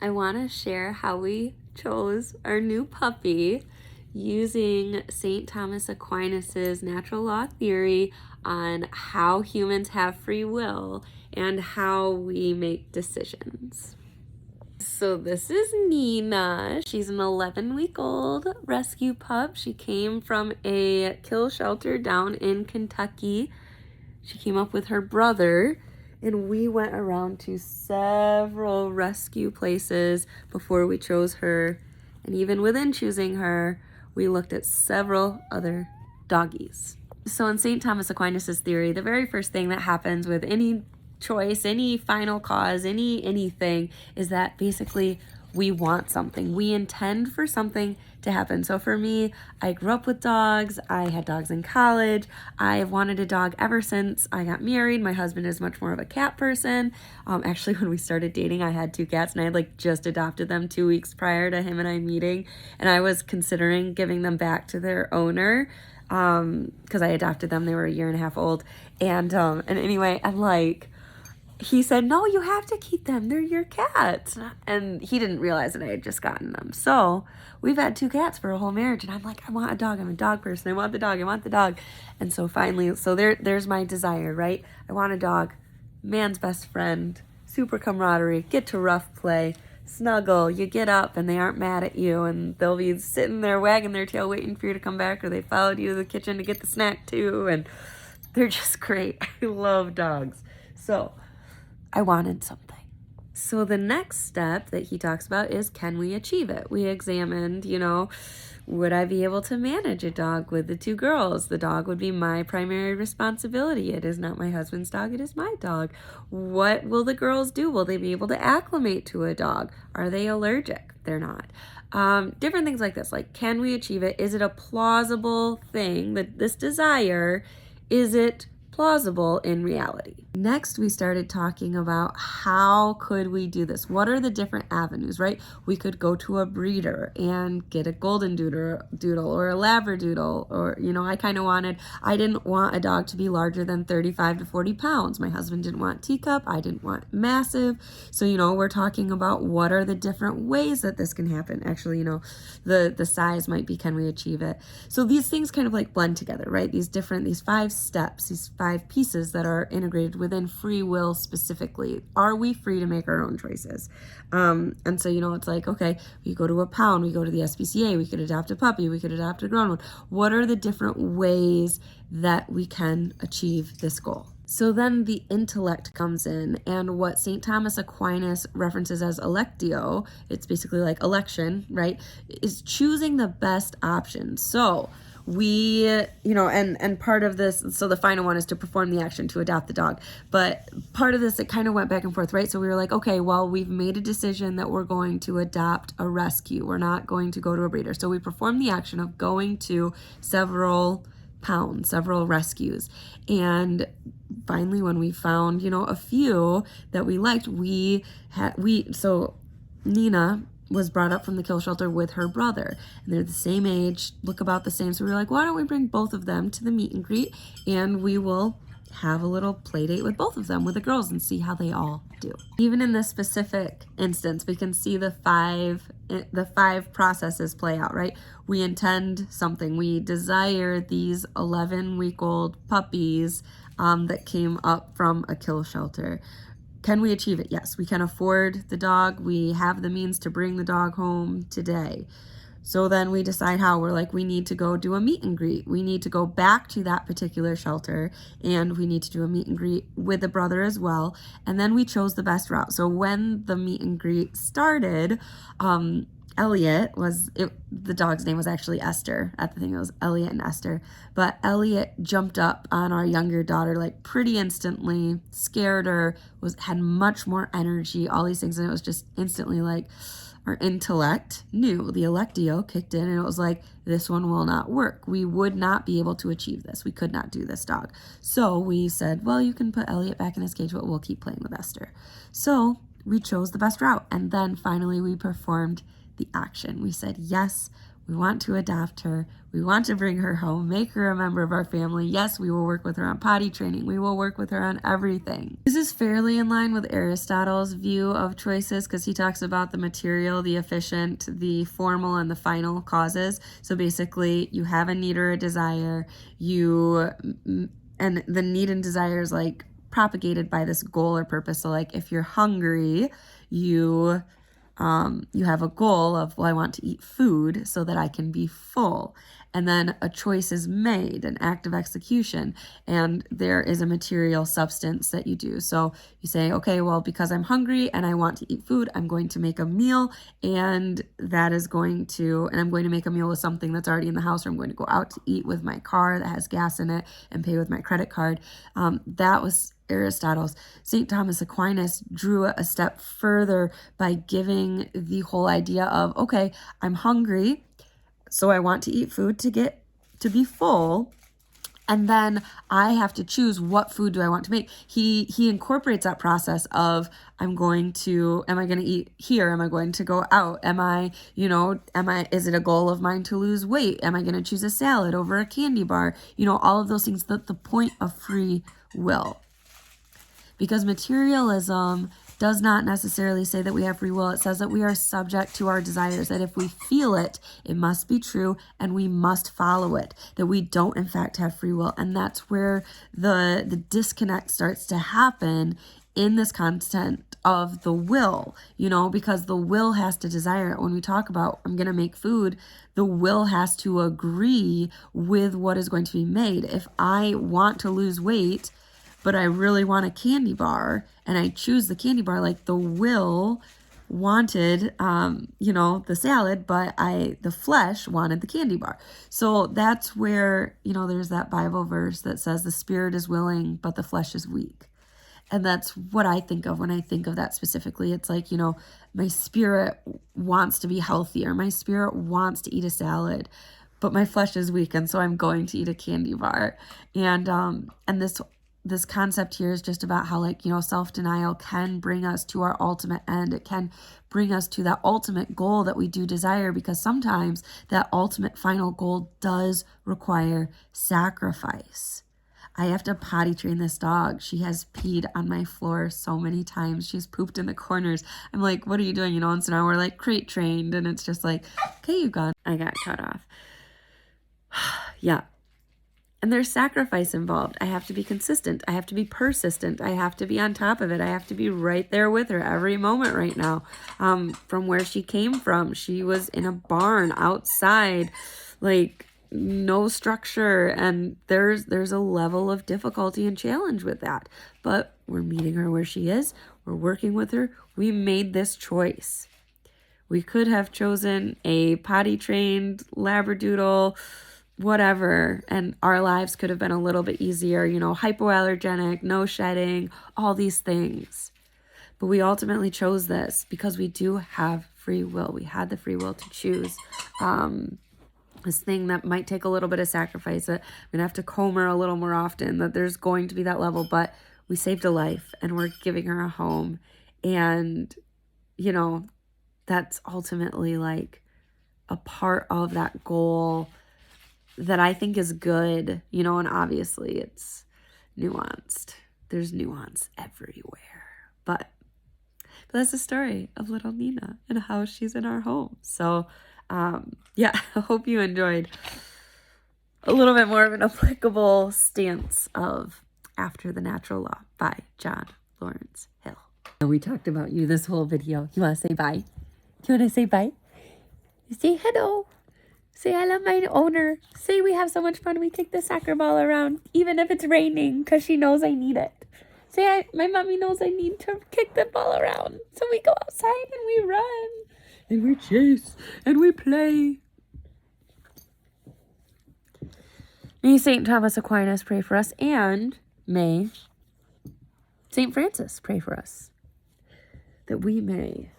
I want to share how we chose our new puppy using St. Thomas Aquinas's natural law theory on how humans have free will and how we make decisions. So this is Nina. She's an 11-week-old rescue pup. She came from a kill shelter down in Kentucky. She came up with her brother, and we went around to several rescue places before we chose her. And even within choosing her, we looked at several other doggies. So in St. Thomas Aquinas' theory, the very first thing that happens with any choice, any final cause, anything, is that basically we want something. We intend for something to happen. So for me, I grew up with dogs. I had dogs in college. I've wanted a dog ever since I got married. My husband is much more of a cat person. Actually, when we started dating, I had 2 cats, and I had just adopted them 2 weeks prior to him and I meeting. And I was considering giving them back to their owner because I adopted them. They were 1.5 years old. And anyway, I'm he said, no, you have to keep them. They're your cats. And he didn't realize that I had just gotten them. So we've had 2 cats for a whole marriage. And I'm like, I want a dog. I'm a dog person. I want the dog. I want the dog. And so finally, there's my desire, right? I want a dog. Man's best friend. Super camaraderie. Get to rough play. Snuggle. You get up and they aren't mad at you. And they'll be sitting there wagging their tail waiting for you to come back. Or they followed you to the kitchen to get the snack too. And they're just great. I love dogs. So I wanted something. So the next step that he talks about is, can we achieve it? We examined, would I be able to manage a dog with the 2 girls? The dog would be my primary responsibility. It is not my husband's dog. It is my dog. What will the girls do? Will they be able to acclimate to a dog? Are they allergic? They're not. Different things like this. Can we achieve it? Is it a plausible thing that this desire, is it plausible in reality? Next, we started talking about how could we do this? What are the different avenues, right? We could go to a breeder and get a golden doodle or a labradoodle, or, I didn't want a dog to be larger than 35 to 40 pounds. My husband didn't want teacup. I didn't want massive. So, we're talking about what are the different ways that this can happen. Actually, the size might be, can we achieve it? So these things kind of blend together, right? These 5 steps, these 5 pieces that are integrated within free will specifically. Are we free to make our own choices? And so, it's okay, we go to a pound, we go to the SPCA, we could adopt a puppy, we could adopt a grown one. What are the different ways that we can achieve this goal? So then the intellect comes in, and what St. Thomas Aquinas references as electio, it's basically like election, right, is choosing the best option. So we, and part of this, so the final one is to perform the action to adopt the dog. But part of this, it kind of went back and forth, right? So we were like, okay, well, we've made a decision that we're going to adopt a rescue. We're not going to go to a breeder. So we performed the action of going to several pounds, several rescues. And finally, when we found, a few that we liked, so Nina was brought up from the kill shelter with her brother, and they're the same age, look about the same. So we were like, why don't we bring both of them to the meet and greet, and we will have a little play date with both of them, with the girls, and see how they all do. Even in this specific instance, we can see the five processes play out, right? We intend something. We desire these 11-week-old puppies that came up from a kill shelter. Can we achieve it? Yes, we can afford the dog. We have the means to bring the dog home today. So then we decide how. We're like, we need to go do a meet and greet. We need to go back to that particular shelter, and we need to do a meet and greet with the brother as well. And then we chose the best route. So when the meet and greet started, Elliot the dog's name was actually Esther. At the thing, it was Elliot and Esther. But Elliot jumped up on our younger daughter pretty instantly, scared her, had much more energy, all these things. And it was just instantly our intellect knew, the electio kicked in, and it was this one will not work. We would not be able to achieve this. We could not do this dog. So we said, well, you can put Elliot back in his cage, but we'll keep playing with Esther. So we chose the best route. And then finally we performed the action. We said, yes, We want to adopt her. We want to bring her home, make her a member of our family. Yes, we will work with her on potty training. We will work with her on everything. This is fairly in line with Aristotle's view of choices because he talks about the material, the efficient, the formal, and the final causes. So basically, you have a need or a desire, and the need and desire is like propagated by this goal or purpose. So like if you're hungry, you have a goal of, well, I want to eat food so that I can be full. And then a choice is made, an act of execution, and there is a material substance that you do. So you say, okay, well, because I'm hungry and I want to eat food, I'm going to make a meal, and I'm going to make a meal with something that's already in the house, or I'm going to go out to eat with my car that has gas in it and pay with my credit card. That was Aristotle's. St. Thomas Aquinas drew it a step further by giving the whole idea of, okay, I'm hungry, so I want to eat food to be full, and then I have to choose what food do I want to make. He incorporates that process of, am I going to eat here? Am I going to go out? Is it a goal of mine to lose weight? Am I going to choose a salad over a candy bar? All of those things, the point of free will. Because materialism does not necessarily say that we have free will. It says that we are subject to our desires, that if we feel it, it must be true and we must follow it, that we don't in fact have free will. And that's where the disconnect starts to happen in this content of the will, because the will has to desire it. When we talk about, I'm going to make food, the will has to agree with what is going to be made. If I want to lose weight, but I really want a candy bar, and I choose the candy bar, like the will wanted, the salad, but the flesh wanted the candy bar. So that's where, there's that Bible verse that says the spirit is willing, but the flesh is weak. And that's what I think of when I think of that specifically. It's like, my spirit wants to be healthy, or my spirit wants to eat a salad, but my flesh is weak, and so I'm going to eat a candy bar. And this concept here is just about how, self-denial can bring us to our ultimate end. It can bring us to that ultimate goal that we do desire, because sometimes that ultimate final goal does require sacrifice. I have to potty train this dog. She has peed on my floor so many times. She's pooped in the corners. I'm like, what are you doing? And so now we're like crate trained, and it's just like, okay, you've gone. I got cut off. Yeah. And there's sacrifice involved. I have to be consistent. I have to be persistent. I have to be on top of it. I have to be right there with her every moment right now. From where she came from, she was in a barn outside, like no structure. And there's a level of difficulty and challenge with that. But we're meeting her where she is. We're working with her. We made this choice. We could have chosen a potty trained Labradoodle, whatever, and our lives could have been a little bit easier, hypoallergenic, no shedding, all these things. But we ultimately chose this because we do have free will. We had the free will to choose this thing that might take a little bit of sacrifice, that I'm going to have to comb her a little more often, that there's going to be that level, but we saved a life and we're giving her a home. And, that's ultimately like a part of that goal that I think is good, and obviously it's nuanced. There's nuance everywhere. But that's the story of little Nina and how she's in our home. So, I hope you enjoyed a little bit more of an applicable stance of After the Natural Law by John Lawrence Hill. We talked about you this whole video. You want to say bye? Do you want to say bye? Say hello. Say, I love my owner. Say, we have so much fun. We kick the soccer ball around, even if it's raining, because she knows I need it. Say, my mommy knows I need to kick the ball around. So we go outside and we run. And we chase. And we play. May St. Thomas Aquinas pray for us. And may St. Francis pray for us. That we may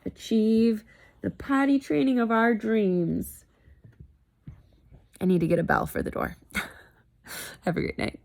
achieve the potty training of our dreams. I need to get a bell for the door. Have a great night.